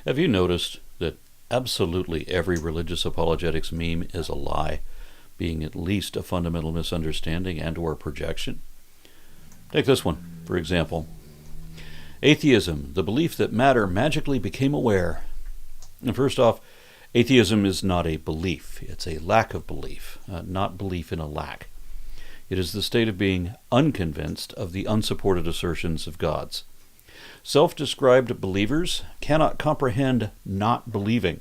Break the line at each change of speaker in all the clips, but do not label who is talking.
Have you noticed that absolutely every religious apologetics meme is a lie, being at least a fundamental misunderstanding and or projection? Take this one, for example. Atheism, the belief that matter magically became aware. And first off, atheism is not a belief. It's a lack of belief, not belief in a lack. It is the state of being unconvinced of the unsupported assertions of gods. Self-described believers cannot comprehend not believing,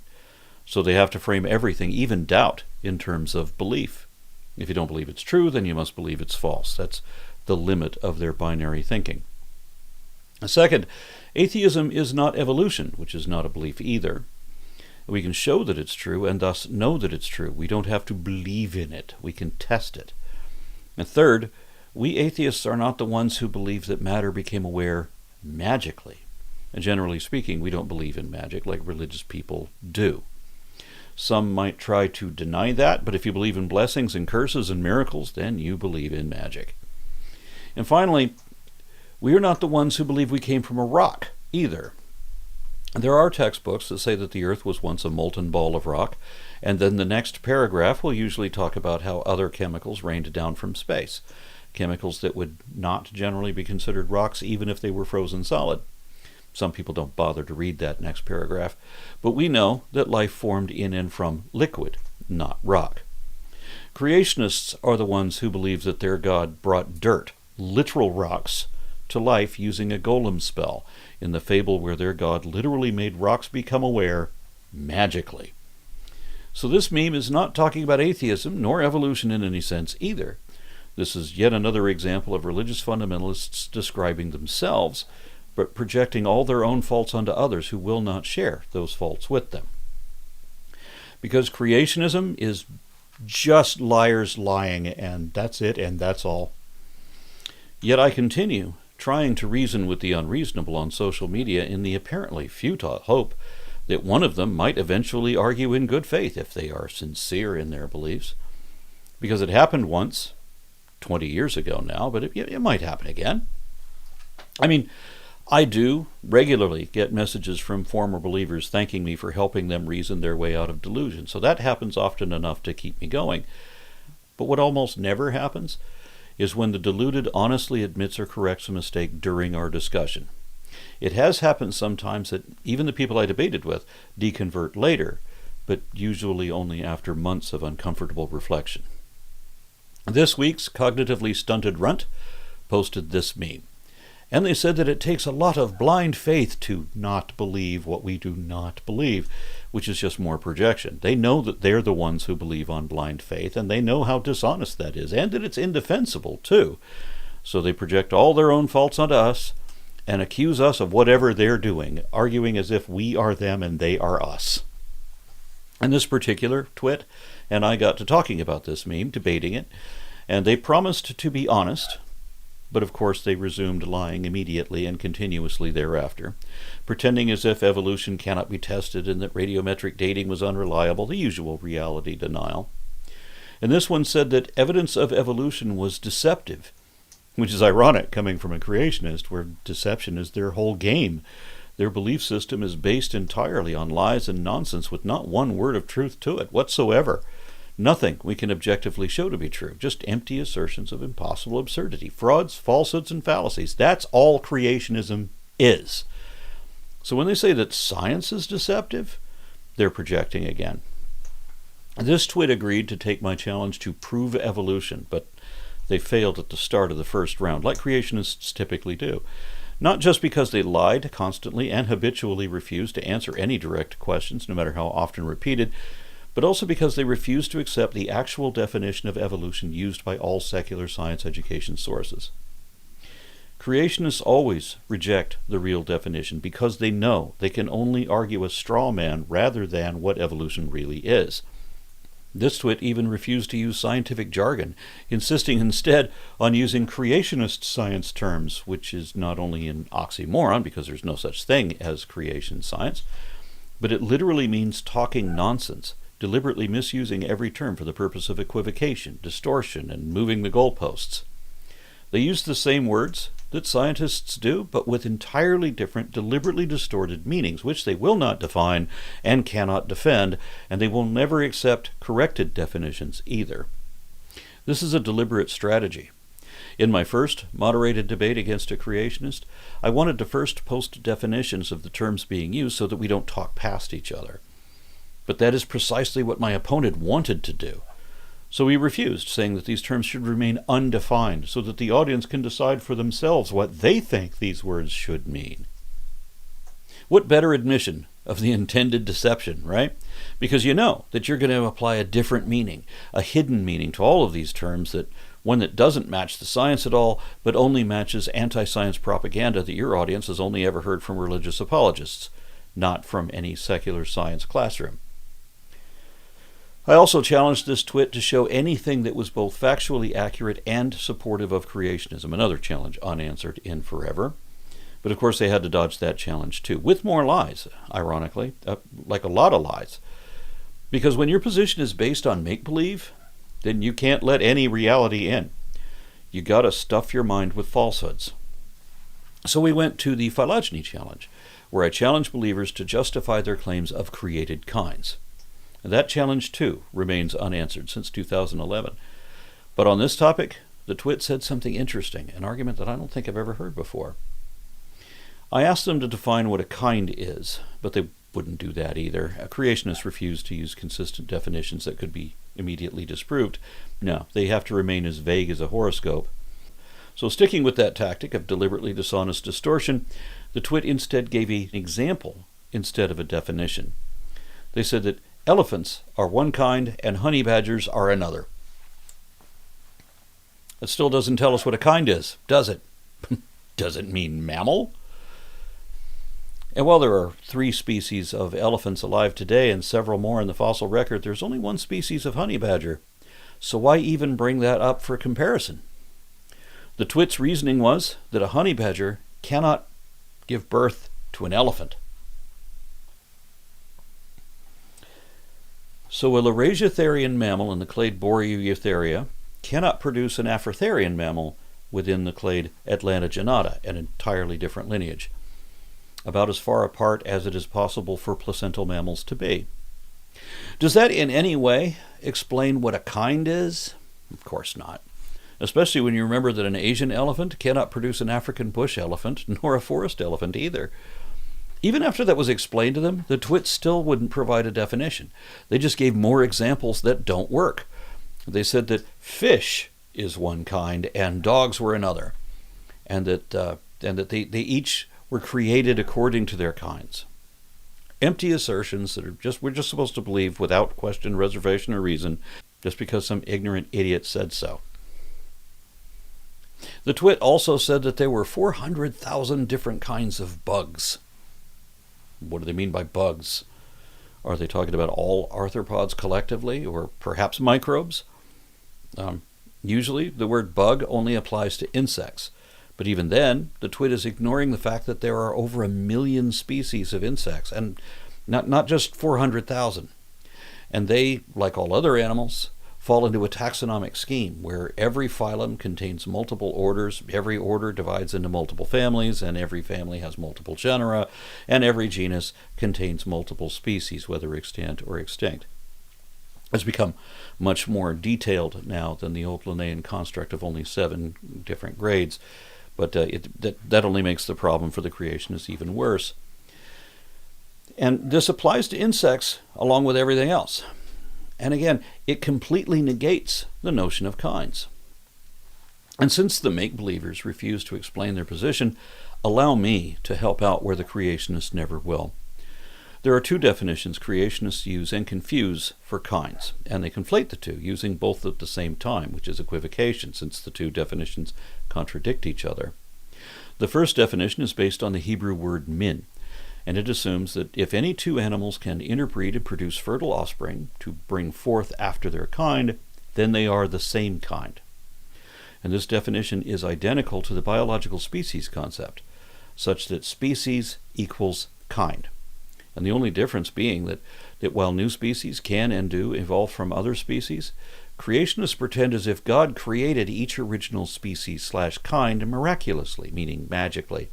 so they have to frame everything, even doubt, in terms of belief. If you don't believe it's true, then you must believe it's false. That's the limit of their binary thinking. Second, atheism is not evolution, which is not a belief either. We can show that it's true and thus know that it's true. We don't have to believe in it. We can test it. And third, we atheists are not the ones who believe that matter became aware magically. And generally speaking, we don't believe in magic like religious people do. Some might try to deny that, but if you believe in blessings and curses and miracles, then you believe in magic. And finally, we are not the ones who believe we came from a rock either. There are textbooks that say that the earth was once a molten ball of rock, and then the next paragraph will usually talk about how other chemicals rained down from space, chemicals that would not generally be considered rocks even if they were frozen solid. Some people don't bother to read that next paragraph, but we know that life formed in and from liquid, not rock. Creationists are the ones who believe that their God brought dirt, literal rocks, to life using a golem spell, in the fable where their god literally made rocks become aware magically. So this meme is not talking about atheism nor evolution in any sense either. This is yet another example of religious fundamentalists describing themselves, but projecting all their own faults onto others who will not share those faults with them. Because creationism is just liars lying, and that's it, and that's all. Yet I continue trying to reason with the unreasonable on social media in the apparently futile hope that one of them might eventually argue in good faith if they are sincere in their beliefs. Because it happened once, 20 years ago now, but it might happen again. I mean, I do regularly get messages from former believers thanking me for helping them reason their way out of delusion, so that happens often enough to keep me going. But what almost never happens is when the deluded honestly admits or corrects a mistake during our discussion. It has happened sometimes that even the people I debated with deconvert later, but usually only after months of uncomfortable reflection. This week's cognitively stunted runt posted this meme, and they said that it takes a lot of blind faith to not believe what we do not believe, which is just more projection. They know that they're the ones who believe on blind faith, and they know how dishonest that is, and that it's indefensible, too. So they project all their own faults onto us and accuse us of whatever they're doing, arguing as if we are them and they are us. And this particular twit and I got to talking about this meme, debating it, and they promised to be honest, but of course they resumed lying immediately and continuously thereafter, pretending as if evolution cannot be tested and that radiometric dating was unreliable, the usual reality denial. And this one said that evidence of evolution was deceptive, which is ironic coming from a creationist where deception is their whole game. Their belief system is based entirely on lies and nonsense with not one word of truth to it whatsoever. Nothing we can objectively show to be true, just empty assertions of impossible absurdity, frauds, falsehoods, and fallacies. That's all creationism is. So when they say that science is deceptive, they're projecting again. This twit agreed to take my challenge to prove evolution, but they failed at the start of the first round, like creationists typically do. Not just because they lied constantly and habitually refused to answer any direct questions, no matter how often repeated, but also because they refused to accept the actual definition of evolution used by all secular science education sources. Creationists always reject the real definition because they know they can only argue a straw man rather than what evolution really is. This twit even refused to use scientific jargon, insisting instead on using creationist science terms, which is not only an oxymoron because there's no such thing as creation science, but it literally means talking nonsense, deliberately misusing every term for the purpose of equivocation, distortion, and moving the goalposts. They use the same words that scientists do, but with entirely different, deliberately distorted meanings, which they will not define and cannot defend, and they will never accept corrected definitions either. This is a deliberate strategy. In my first moderated debate against a creationist, I wanted to first post definitions of the terms being used so that we don't talk past each other. But that is precisely what my opponent wanted to do. So he refused, saying that these terms should remain undefined so that the audience can decide for themselves what they think these words should mean. What better admission of the intended deception, right? Because you know that you're going to apply a different meaning, a hidden meaning to all of these terms, one that doesn't match the science at all, but only matches anti-science propaganda that your audience has only ever heard from religious apologists, not from any secular science classroom. I also challenged this twit to show anything that was both factually accurate and supportive of creationism, another challenge unanswered in forever. But of course they had to dodge that challenge too, with more lies, ironically, like a lot of lies. Because when your position is based on make-believe, then you can't let any reality in. You gotta stuff your mind with falsehoods. So we went to the phylogeny challenge, where I challenged believers to justify their claims of created kinds. And that challenge, too, remains unanswered since 2011. But on this topic, the twit said something interesting, an argument that I don't think I've ever heard before. I asked them to define what a kind is, but they wouldn't do that either. Creationists refused to use consistent definitions that could be immediately disproved. No, they have to remain as vague as a horoscope. So sticking with that tactic of deliberately dishonest distortion, the twit instead gave an example instead of a definition. They said that elephants are one kind and honey badgers are another. It still doesn't tell us what a kind is, does it? Does it mean mammal? And while there are 3 species of elephants alive today and several more in the fossil record, there's only 1 species of honey badger. So why even bring that up for comparison? The twit's reasoning was that a honey badger cannot give birth to an elephant. So a Laurasiatherian mammal in the clade Boreoeutheria cannot produce an Afrotherian mammal within the clade Atlantogenata, an entirely different lineage, about as far apart as it is possible for placental mammals to be. Does that in any way explain what a kind is? Of course not. Especially when you remember that an Asian elephant cannot produce an African bush elephant, nor a forest elephant either. Even after that was explained to them, the twits still wouldn't provide a definition. They just gave more examples that don't work. They said that fish is one kind and dogs were another, and that they each were created according to their kinds. Empty assertions that we're just supposed to believe without question, reservation, or reason, just because some ignorant idiot said so. The twit also said that there were 400,000 different kinds of bugs. What do they mean by bugs? Are they talking about all arthropods collectively, or perhaps microbes? Usually the word bug only applies to insects. But even then, the twit is ignoring the fact that there are over 1 million species of insects, and not just 400,000. And they, like all other animals, fall into a taxonomic scheme where every phylum contains multiple orders, every order divides into multiple families, and every family has multiple genera, and every genus contains multiple species, whether extant or extinct. It's become much more detailed now than the old Linnaean construct of only 7 different grades, but that only makes the problem for the creationists even worse. And this applies to insects along with everything else. And again, it completely negates the notion of kinds. And since the make-believers refuse to explain their position, allow me to help out where the creationists never will. There are 2 definitions creationists use and confuse for kinds, and they conflate the 2, using both at the same time, which is equivocation, since the 2 definitions contradict each other. The first definition is based on the Hebrew word min, and it assumes that if any 2 animals can interbreed and produce fertile offspring to bring forth after their kind, then they are the same kind. And this definition is identical to the biological species concept, such that species equals kind. And the only difference being that while new species can and do evolve from other species, Creationists pretend as if God created each original species/kind miraculously, meaning magically.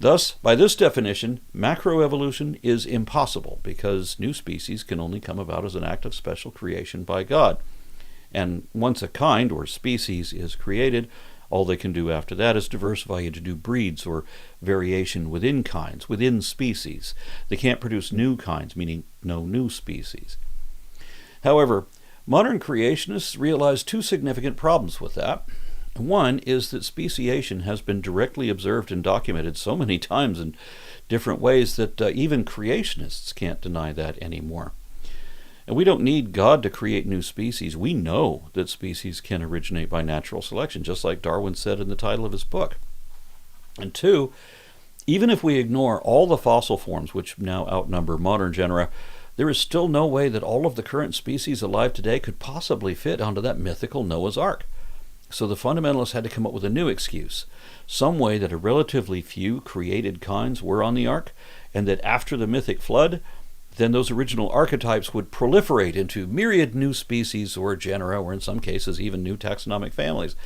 Thus, by this definition, macroevolution is impossible because new species can only come about as an act of special creation by God. And once a kind or species is created, all they can do after that is diversify into new breeds or variation within kinds, within species. They can't produce new kinds, meaning no new species. However, modern creationists realize two significant problems with that. One is that speciation has been directly observed and documented so many times in different ways that even creationists can't deny that anymore. And we don't need God to create new species. We know that species can originate by natural selection, just like Darwin said in the title of his book. And two, even if we ignore all the fossil forms, which now outnumber modern genera, there is still no way that all of the current species alive today could possibly fit onto that mythical Noah's Ark. So the fundamentalists had to come up with a new excuse, some way that a relatively few created kinds were on the ark, and that after the mythic flood, then those original archetypes would proliferate into myriad new species or genera, or in some cases even new taxonomic families,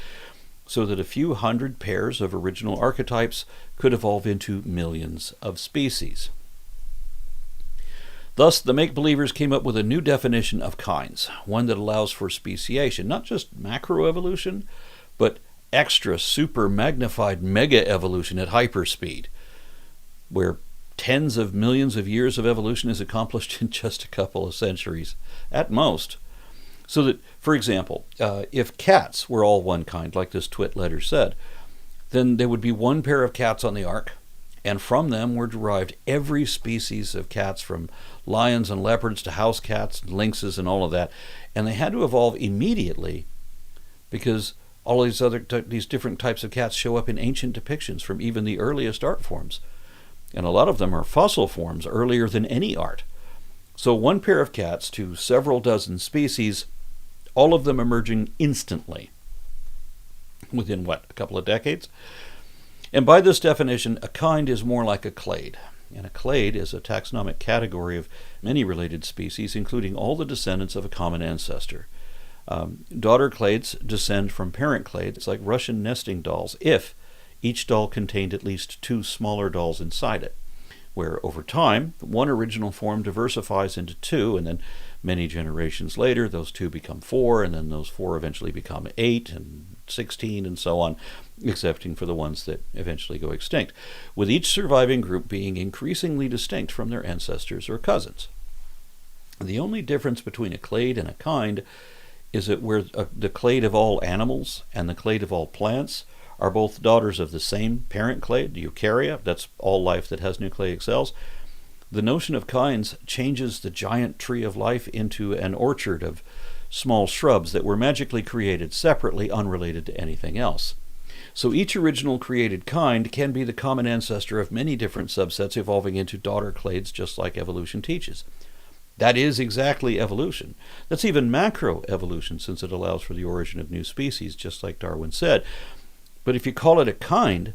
so that a few hundred pairs of original archetypes could evolve into millions of species. Thus, the make-believers came up with a new definition of kinds, one that allows for speciation, not just macroevolution, but extra, super magnified mega-evolution at hyperspeed, where tens of millions of years of evolution is accomplished in just a couple of centuries, at most. So that, for example, if cats were all one kind, like this twit letter said, then there would be one pair of cats on the ark, and from them were derived every species of cats, from lions and leopards to house cats and lynxes and all of that. And they had to evolve immediately because all these different types of cats show up in ancient depictions from even the earliest art forms. And a lot of them are fossil forms earlier than any art. So one pair of cats to several dozen species, all of them emerging instantly. Within a couple of decades? And by this definition, a kind is more like a clade. And a clade is a taxonomic category of many related species, including all the descendants of a common ancestor. Daughter clades descend from parent clades, like Russian nesting dolls, if each doll contained at least two smaller dolls inside it, where over time, one original form diversifies into two, and then many generations later, those two become four, and then those four eventually become 8 and 16 and so on, excepting for the ones that eventually go extinct, with each surviving group being increasingly distinct from their ancestors or cousins. The only difference between a clade and a kind is that where the clade of all animals and the clade of all plants are both daughters of the same parent clade, the eukarya, that's all life that has nucleic cells, the notion of kinds changes the giant tree of life into an orchard of small shrubs that were magically created separately, unrelated to anything else. So each original created kind can be the common ancestor of many different subsets evolving into daughter clades, just like evolution teaches. That is exactly evolution. That's even macroevolution, since it allows for the origin of new species, just like Darwin said. But if you call it a kind,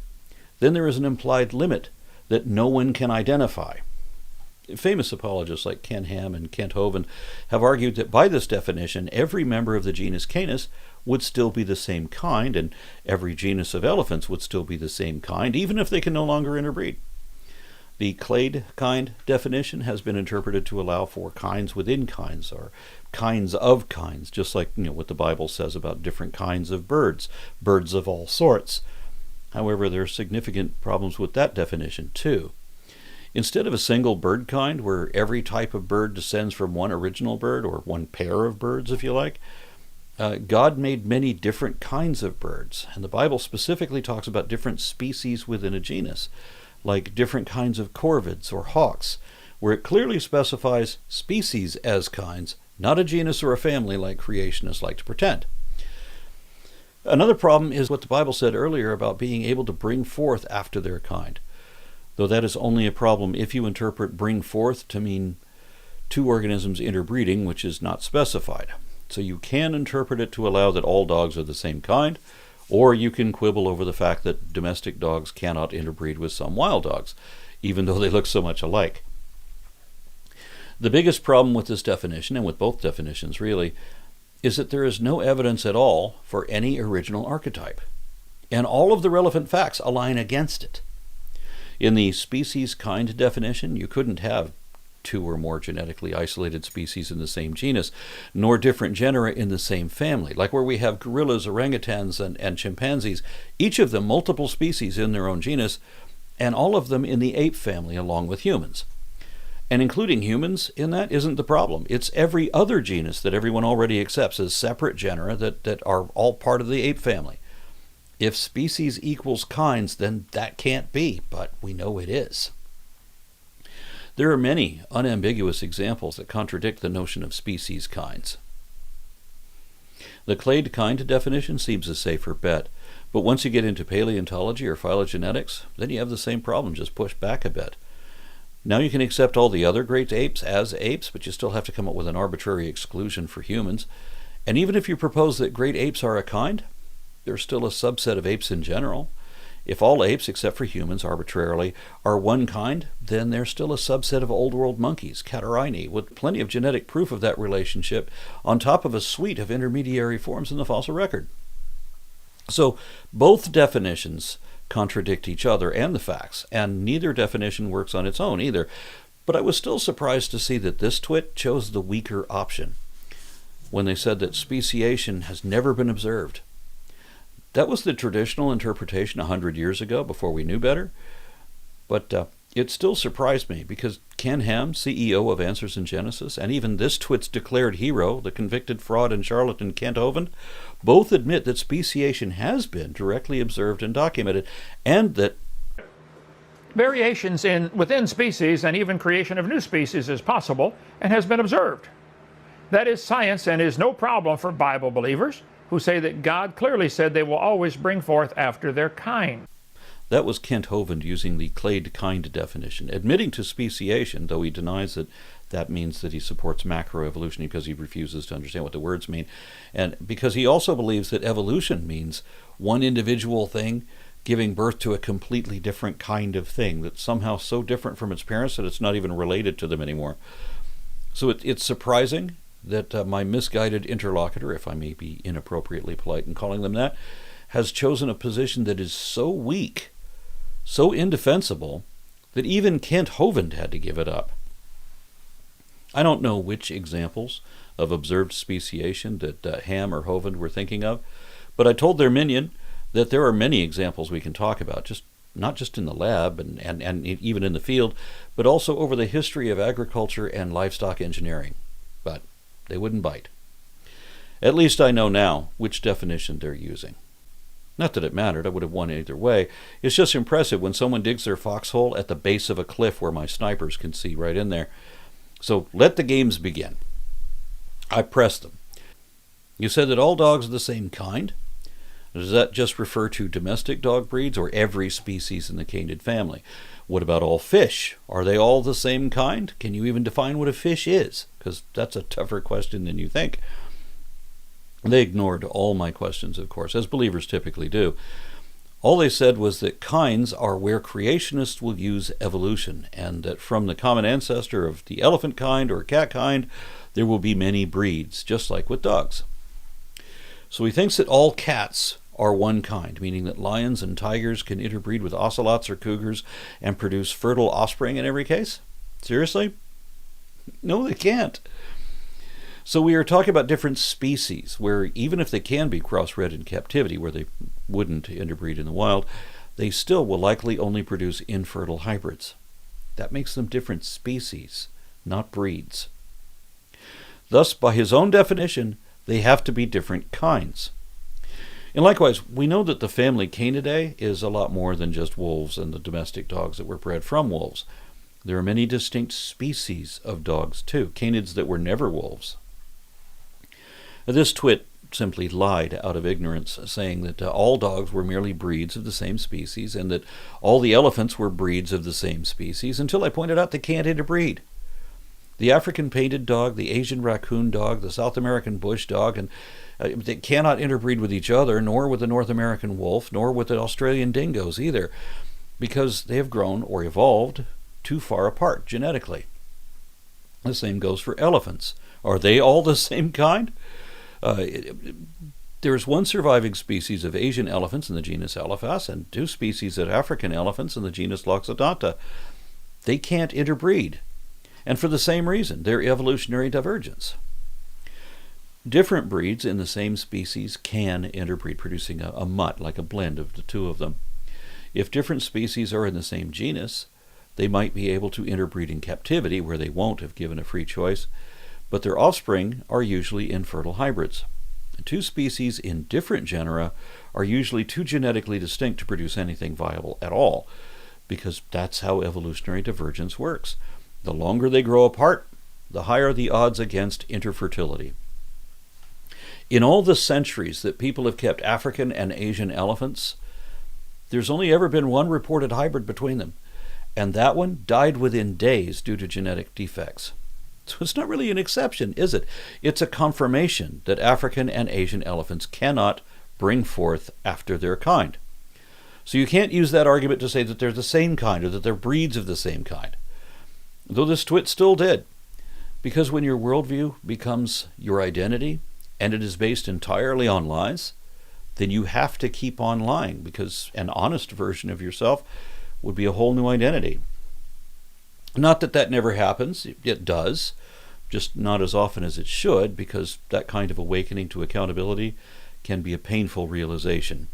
then there is an implied limit that no one can identify. Famous apologists like Ken Ham and Kent Hovind have argued that by this definition, every member of the genus Canis would still be the same kind, and every genus of elephants would still be the same kind, even if they can no longer interbreed. The clade kind definition has been interpreted to allow for kinds within kinds, or kinds of kinds, just like what the Bible says about different kinds of birds of all sorts. However, there are significant problems with that definition too. Instead of a single bird kind, where every type of bird descends from one original bird, or one pair of birds, if you like, God made many different kinds of birds. And the Bible specifically talks about different species within a genus, like different kinds of corvids or hawks, where it clearly specifies species as kinds, not a genus or a family like creationists like to pretend. Another problem is what the Bible said earlier about being able to bring forth after their kind, though that is only a problem if you interpret bring forth to mean two organisms interbreeding, which is not specified. So you can interpret it to allow that all dogs are the same kind, or you can quibble over the fact that domestic dogs cannot interbreed with some wild dogs, even though they look so much alike. The biggest problem with this definition, and with both definitions really, is that there is no evidence at all for any original archetype, and all of the relevant facts align against it. In the species-kind definition, you couldn't have two or more genetically isolated species in the same genus, nor different genera in the same family, like where we have gorillas, orangutans, and chimpanzees, each of them multiple species in their own genus, and all of them in the ape family along with humans. And including humans in that isn't the problem. It's every other genus that everyone already accepts as separate genera that are all part of the ape family. If species equals kinds, then that can't be, but we know it is. There are many unambiguous examples that contradict the notion of species kinds. The clade kind definition seems a safer bet, but once you get into paleontology or phylogenetics, then you have the same problem, just pushed back a bit. Now you can accept all the other great apes as apes, but you still have to come up with an arbitrary exclusion for humans. And even if you propose that great apes are a kind, they're still a subset of apes in general. If all apes, except for humans arbitrarily, are one kind, then they're still a subset of Old World monkeys, Catarrhini, with plenty of genetic proof of that relationship, on top of a suite of intermediary forms in the fossil record. So both definitions contradict each other and the facts, and neither definition works on its own either. But I was still surprised to see that this twit chose the weaker option when they said that speciation has never been observed. That was the traditional interpretation 100 years ago, before we knew better. But it still surprised me, because Ken Ham, CEO of Answers in Genesis, and even this twit's declared hero, the convicted fraud and charlatan Kent Hovind, both admit that speciation has been directly observed and documented, and that
variations within species and even creation of new species is possible and has been observed. That is science and is no problem for Bible believers, who say that God clearly said they will always bring forth after their kind.
That was Kent Hovind using the clade kind definition, admitting to speciation, though he denies that that means that he supports macroevolution because he refuses to understand what the words mean, and because he also believes that evolution means one individual thing giving birth to a completely different kind of thing that's somehow so different from its parents that it's not even related to them anymore. So it's surprising that my misguided interlocutor, if I may be inappropriately polite in calling them that, has chosen a position that is so weak, so indefensible, that even Kent Hovind had to give it up. I don't know which examples of observed speciation that Ham or Hovind were thinking of, but I told their minion that there are many examples we can talk about, not just in the lab and even in the field, but also over the history of agriculture and livestock engineering. But they wouldn't bite. At least I know now which definition they're using. Not that it mattered, I would have won either way. It's just impressive when someone digs their foxhole at the base of a cliff where my snipers can see right in there. So let the games begin. I pressed them. You said that all dogs are the same kind? Does that just refer to domestic dog breeds or every species in the canid family? What about all fish? Are they all the same kind? Can you even define what a fish is? Because that's a tougher question than you think. They ignored all my questions, of course, as believers typically do. All they said was that kinds are where creationists will use evolution, and that from the common ancestor of the elephant kind or cat kind, there will be many breeds, just like with dogs. So he thinks that all cats are one kind, meaning that lions and tigers can interbreed with ocelots or cougars and produce fertile offspring in every case? Seriously? No, they can't. So we are talking about different species, where even if they can be crossbred in captivity, where they wouldn't interbreed in the wild, they still will likely only produce infertile hybrids. That makes them different species, not breeds. Thus, by his own definition, they have to be different kinds. And likewise, we know that the family Canidae is a lot more than just wolves and the domestic dogs that were bred from wolves. There are many distinct species of dogs, too, canids that were never wolves. This twit simply lied out of ignorance, saying that all dogs were merely breeds of the same species and that all the elephants were breeds of the same species, until I pointed out they can't interbreed. The African painted dog, the Asian raccoon dog, the South American bush dog, and they cannot interbreed with each other, nor with the North American wolf, nor with the Australian dingoes either, because they have grown or evolved too far apart genetically. The same goes for elephants. Are they all the same kind? There's one surviving species of Asian elephants in the genus Elephas and 2 species of African elephants in the genus Loxodonta. They can't interbreed, and for the same reason, they're evolutionary divergents. Different breeds in the same species can interbreed, producing a mutt, like a blend of the 2 of them. If different species are in the same genus, they might be able to interbreed in captivity, where they won't if given a free choice, but their offspring are usually infertile hybrids. 2 species in different genera are usually too genetically distinct to produce anything viable at all, because that's how evolutionary divergence works. The longer they grow apart, the higher the odds against interfertility. In all the centuries that people have kept African and Asian elephants, there's only ever been one reported hybrid between them, and that one died within days due to genetic defects. So it's not really an exception, is it? It's a confirmation that African and Asian elephants cannot bring forth after their kind. So you can't use that argument to say that they're the same kind or that they're breeds of the same kind. Though this twit still did, because when your worldview becomes your identity and it is based entirely on lies, then you have to keep on lying, because an honest version of yourself would be a whole new identity. Not that that never happens. It does, just not as often as it should, because that kind of awakening to accountability can be a painful realization.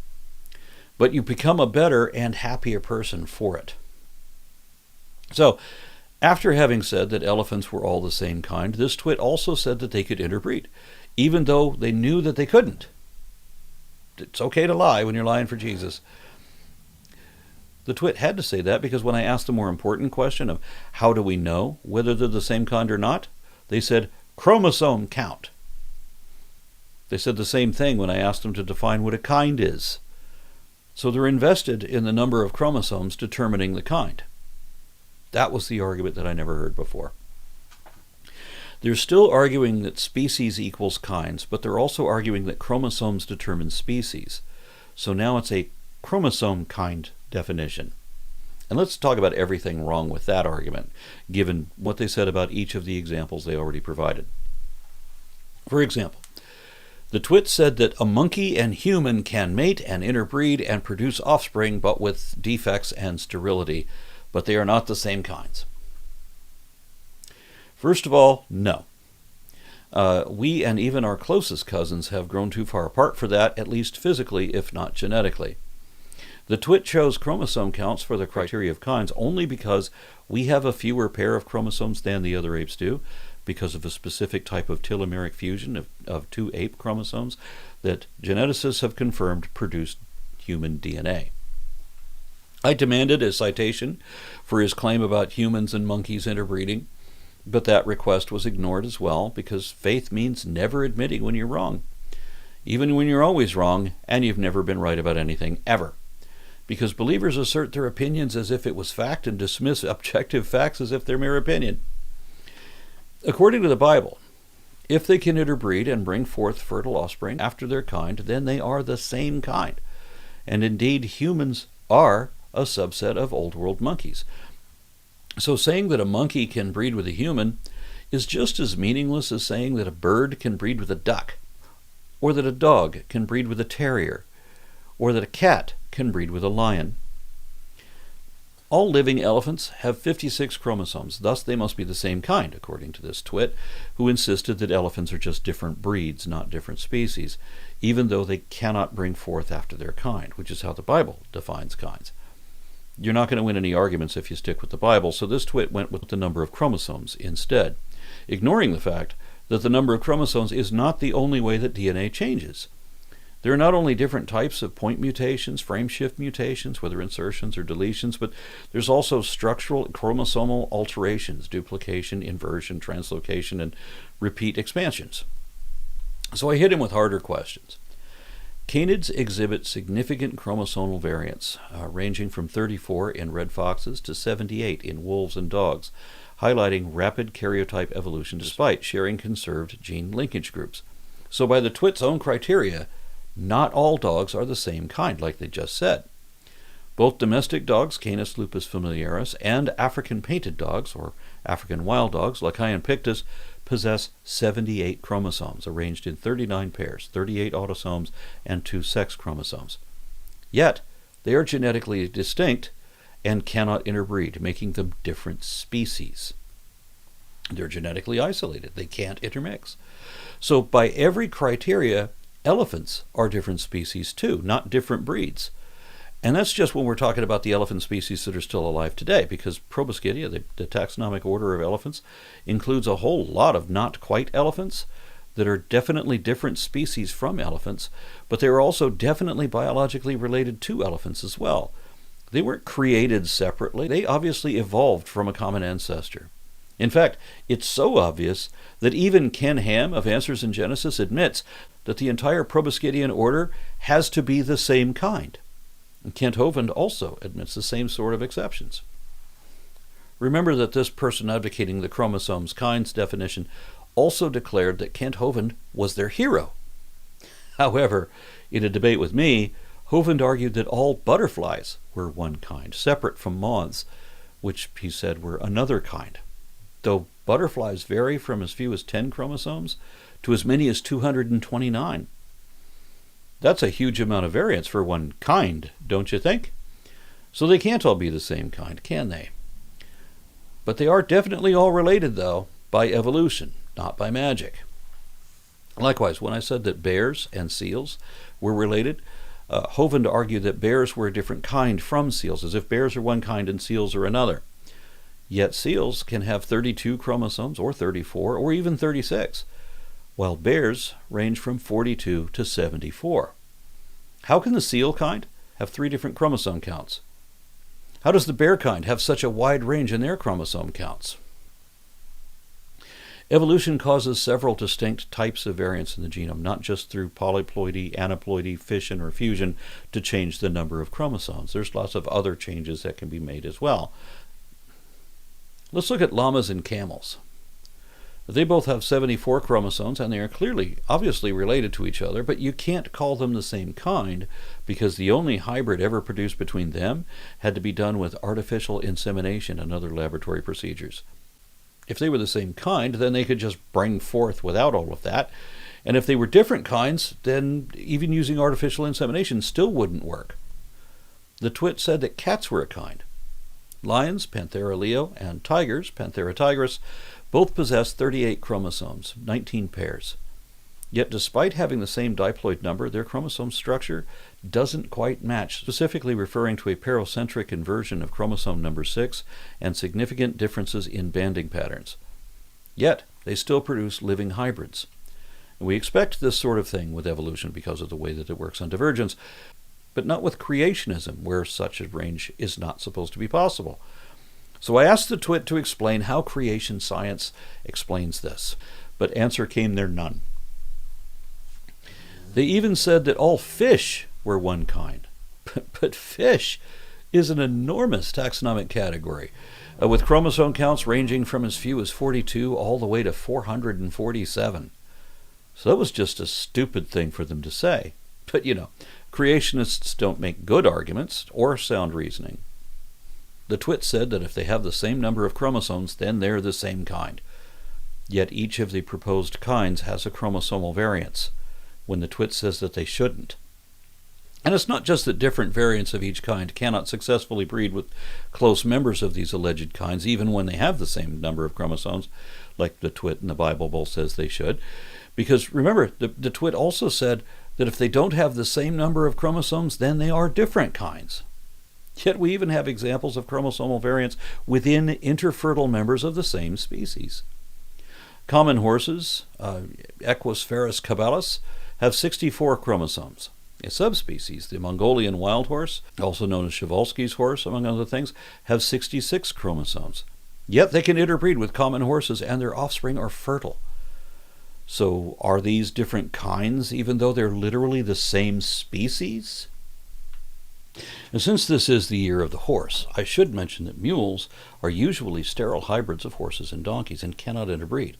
But you become a better and happier person for it. So, after having said that elephants were all the same kind, this twit also said that they could interbreed, even though they knew that they couldn't. It's okay to lie when you're lying for Jesus. The twit had to say that because when I asked the more important question of how do we know whether they're the same kind or not, they said chromosome count. They said the same thing when I asked them to define what a kind is. So they're invested in the number of chromosomes determining the kind. That was the argument that I never heard before. They're still arguing that species equals kinds, but they're also arguing that chromosomes determine species. So now it's a chromosome kind definition. And let's talk about everything wrong with that argument, given what they said about each of the examples they already provided. For example, the twit said that a monkey and human can mate and interbreed and produce offspring, but with defects and sterility, but they are not the same kinds. First of all, no. We and even our closest cousins have grown too far apart for that, at least physically, if not genetically. The twit chose chromosome counts for the criteria of kinds only because we have a fewer pair of chromosomes than the other apes do, because of a specific type of telomeric fusion of 2 ape chromosomes that geneticists have confirmed produced human DNA. I demanded a citation for his claim about humans and monkeys interbreeding, but that request was ignored as well, because faith means never admitting when you're wrong, even when you're always wrong and you've never been right about anything ever. Because believers assert their opinions as if it was fact and dismiss objective facts as if they're mere opinion. According to the Bible, if they can interbreed and bring forth fertile offspring after their kind, then they are the same kind. And indeed, humans are a subset of Old World monkeys. So saying that a monkey can breed with a human is just as meaningless as saying that a bird can breed with a duck, or that a dog can breed with a terrier, or that a cat can breed with a lion. All living elephants have 56 chromosomes, thus they must be the same kind, according to this twit, who insisted that elephants are just different breeds, not different species, even though they cannot bring forth after their kind, which is how the Bible defines kinds. You're not going to win any arguments if you stick with the Bible, so this twit went with the number of chromosomes instead, ignoring the fact that the number of chromosomes is not the only way that DNA changes. There are not only different types of point mutations, frame shift mutations, whether insertions or deletions, but there's also structural chromosomal alterations, duplication, inversion, translocation, and repeat expansions. So I hit him with harder questions. Canids exhibit significant chromosomal variants, ranging from 34 in red foxes to 78 in wolves and dogs, highlighting rapid karyotype evolution despite sharing conserved gene linkage groups. So by the twit's own criteria, not all dogs are the same kind, like they just said. Both domestic dogs, Canis lupus familiaris, and African painted dogs, or African wild dogs, Lycaon pictus, possess 78 chromosomes arranged in 39 pairs, 38 autosomes, and 2 sex chromosomes. Yet, they are genetically distinct and cannot interbreed, making them different species. They're genetically isolated. They can't intermix. So by every criteria, elephants are different species too, not different breeds. And that's just when we're talking about the elephant species that are still alive today, because Proboscidea, the taxonomic order of elephants, includes a whole lot of not quite elephants that are definitely different species from elephants, but they are also definitely biologically related to elephants as well. They weren't created separately. They obviously evolved from a common ancestor. In fact, it's so obvious that even Ken Ham of Answers in Genesis admits that the entire Proboscidean order has to be the same kind. And Kent Hovind also admits the same sort of exceptions. Remember that this person advocating the chromosomes kinds definition also declared that Kent Hovind was their hero. However, in a debate with me, Hovind argued that all butterflies were one kind, separate from moths, which he said were another kind. Though butterflies vary from as few as 10 chromosomes to as many as 229. That's a huge amount of variance for one kind, don't you think? So they can't all be the same kind, can they? But they are definitely all related, though, by evolution, not by magic. Likewise, when I said that bears and seals were related, Hovind argued that bears were a different kind from seals, as if bears are one kind and seals are another. Yet seals can have 32 chromosomes, or 34, or even 36, while bears range from 42 to 74. How can the seal kind have 3 different chromosome counts? How does the bear kind have such a wide range in their chromosome counts? Evolution causes several distinct types of variants in the genome, not just through polyploidy, aneuploidy, fission, or fusion to change the number of chromosomes. There's lots of other changes that can be made as well. Let's look at llamas and camels. They both have 74 chromosomes, and they are clearly, obviously related to each other, but you can't call them the same kind because the only hybrid ever produced between them had to be done with artificial insemination and other laboratory procedures. If they were the same kind, then they could just bring forth without all of that. And if they were different kinds, then even using artificial insemination still wouldn't work. The twit said that cats were a kind. Lions, Panthera leo, and tigers, Panthera tigris, both possess 38 chromosomes, 19 pairs. Yet despite having the same diploid number, their chromosome structure doesn't quite match, specifically referring to a parocentric inversion of chromosome number 6 and significant differences in banding patterns. Yet they still produce living hybrids. And we expect this sort of thing with evolution because of the way that it works on divergence, but not with creationism, where such a range is not supposed to be possible. So I asked the twit to explain how creation science explains this, but answer came there none. They even said that all fish were one kind. But fish is an enormous taxonomic category, with chromosome counts ranging from as few as 42 all the way to 447. So that was just a stupid thing for them to say. But creationists don't make good arguments or sound reasoning. The twit said that if they have the same number of chromosomes, then they're the same kind. Yet each of the proposed kinds has a chromosomal variance, when the twit says that they shouldn't. And it's not just that different variants of each kind cannot successfully breed with close members of these alleged kinds, even when they have the same number of chromosomes, like the twit and the Bible both says they should. Because remember, the twit also said that if they don't have the same number of chromosomes, then they are different kinds. Yet we even have examples of chromosomal variants within interfertile members of the same species. Common horses, Equus ferus caballus, have 64 chromosomes. A subspecies, the Mongolian wild horse, also known as Przewalski's horse, among other things, have 66 chromosomes. Yet they can interbreed with common horses, and their offspring are fertile. So are these different kinds, even though they're literally the same species? And since this is the year of the horse, I should mention that mules are usually sterile hybrids of horses and donkeys and cannot interbreed.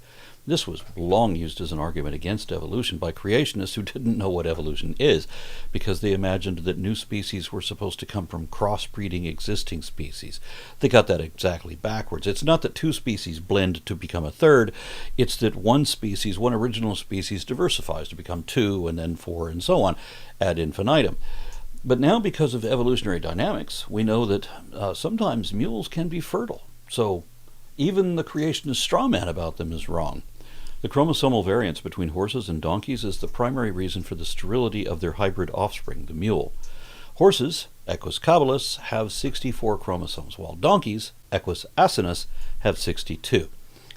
This was long used as an argument against evolution by creationists who didn't know what evolution is, because they imagined that new species were supposed to come from crossbreeding existing species. They got that exactly backwards. It's not that two species blend to become a third, it's that one species, one original species, diversifies to become two and then four and so on ad infinitum. But now, because of evolutionary dynamics, we know that sometimes mules can be fertile. So even the creationist straw man about them is wrong. The chromosomal variance between horses and donkeys is the primary reason for the sterility of their hybrid offspring, the mule. Horses, Equus caballus, have 64 chromosomes, while donkeys, Equus asinus, have 62.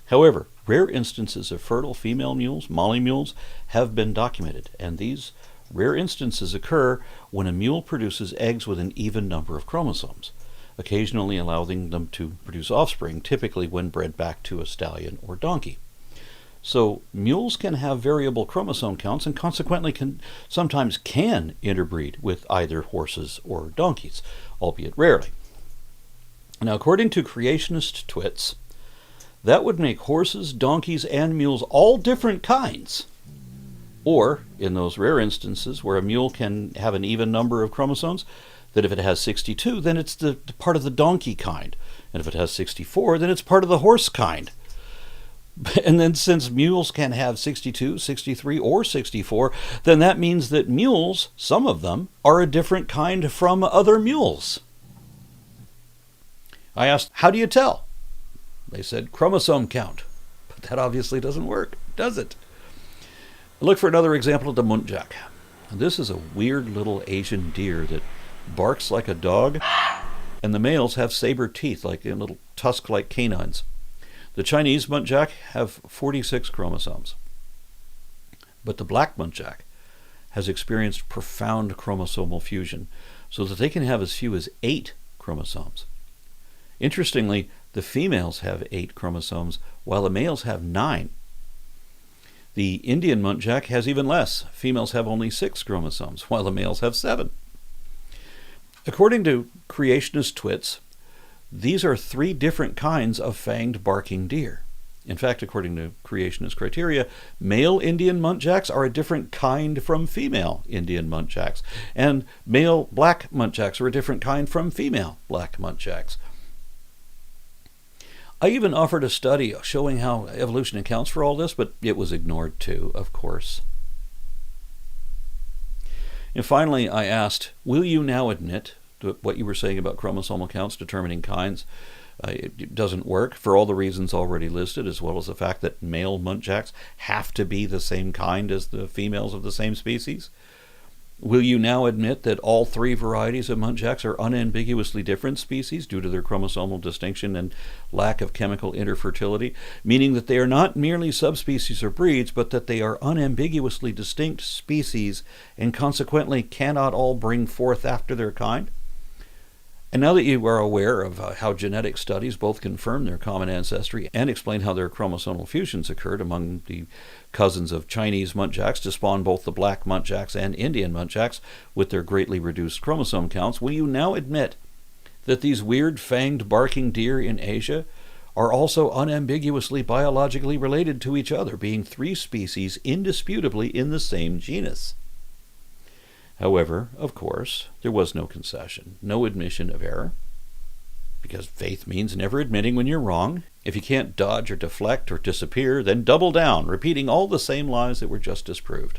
However, rare instances of fertile female mules, molly mules, have been documented, and these rare instances occur when a mule produces eggs with an even number of chromosomes, occasionally allowing them to produce offspring, typically when bred back to a stallion or donkey. So mules can have variable chromosome counts and consequently sometimes can interbreed with either horses or donkeys, albeit rarely. Now, according to creationist twits, that would make horses, donkeys, and mules all different kinds. Or, in those rare instances where a mule can have an even number of chromosomes, that if it has 62, then it's the part of the donkey kind. And if it has 64, then it's part of the horse kind. And then since mules can have 62, 63, or 64, then that means that mules, some of them, are a different kind from other mules. I asked, how do you tell? They said, chromosome count. But that obviously doesn't work, does it? Look for another example of the muntjac. This is a weird little Asian deer that barks like a dog, and the males have saber teeth, like little tusk-like canines. The Chinese muntjac have 46 chromosomes. But the black muntjac has experienced profound chromosomal fusion, so that they can have as few as 8 chromosomes. Interestingly, the females have 8 chromosomes, while the males have 9. The Indian muntjac has even less. Females have only 6 chromosomes, while the males have 7. According to creationist twits, these are 3 different kinds of fanged barking deer. In fact, according to creationist criteria, male Indian muntjacs are a different kind from female Indian muntjacs, and male black muntjacs are a different kind from female black muntjacs. I even offered a study showing how evolution accounts for all this, but it was ignored too, of course. And finally, I asked, will you now admit that what you were saying about chromosomal counts determining kinds, it doesn't work for all the reasons already listed, as well as the fact that male muntjacs have to be the same kind as the females of the same species? Will you now admit that all 3 varieties of muntjacs are unambiguously different species due to their chromosomal distinction and lack of chemical interfertility, meaning that they are not merely subspecies or breeds, but that they are unambiguously distinct species and consequently cannot all bring forth after their kind? And now that you are aware of how genetic studies both confirm their common ancestry and explain how their chromosomal fusions occurred among the cousins of Chinese muntjacs to spawn both the black muntjacs and Indian muntjacs with their greatly reduced chromosome counts, will you now admit that these weird fanged barking deer in Asia are also unambiguously biologically related to each other, being 3 species indisputably in the same genus? However, of course, there was no concession, no admission of error, because faith means never admitting when you're wrong. If you can't dodge or deflect or disappear, then double down, repeating all the same lies that were just disproved.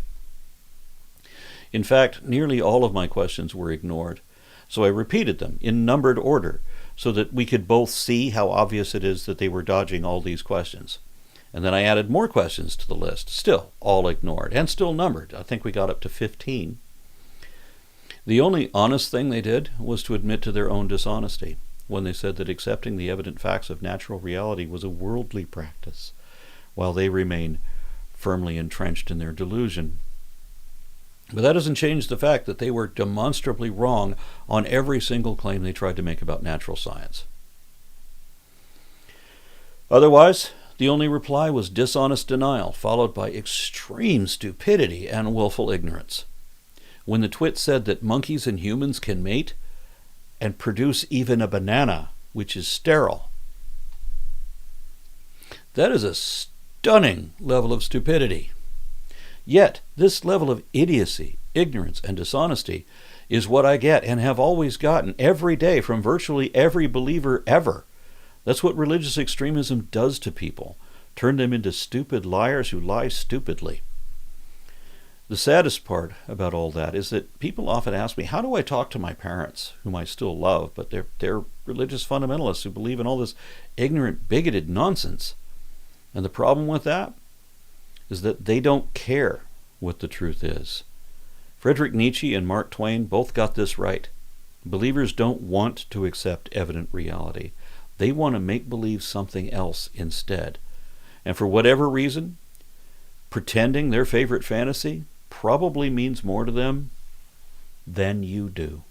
In fact, nearly all of my questions were ignored, so I repeated them in numbered order so that we could both see how obvious it is that they were dodging all these questions. And then I added more questions to the list, still all ignored, and still numbered. I think we got up to 15. The only honest thing they did was to admit to their own dishonesty when they said that accepting the evident facts of natural reality was a worldly practice, while they remain firmly entrenched in their delusion. But that doesn't change the fact that they were demonstrably wrong on every single claim they tried to make about natural science. Otherwise, the only reply was dishonest denial, followed by extreme stupidity and willful ignorance. When the twit said that monkeys and humans can mate and produce even a banana, which is sterile, that is a stunning level of stupidity. Yet, this level of idiocy, ignorance, and dishonesty is what I get and have always gotten every day from virtually every believer ever. That's what religious extremism does to people. Turn them into stupid liars who lie stupidly. The saddest part about all that is that people often ask me, how do I talk to my parents, whom I still love, but they're religious fundamentalists who believe in all this ignorant, bigoted nonsense? And the problem with that is that they don't care what the truth is. Friedrich Nietzsche and Mark Twain both got this right. Believers don't want to accept evident reality. They want to make believe something else instead. And for whatever reason, pretending their favorite fantasy probably means more to them than you do.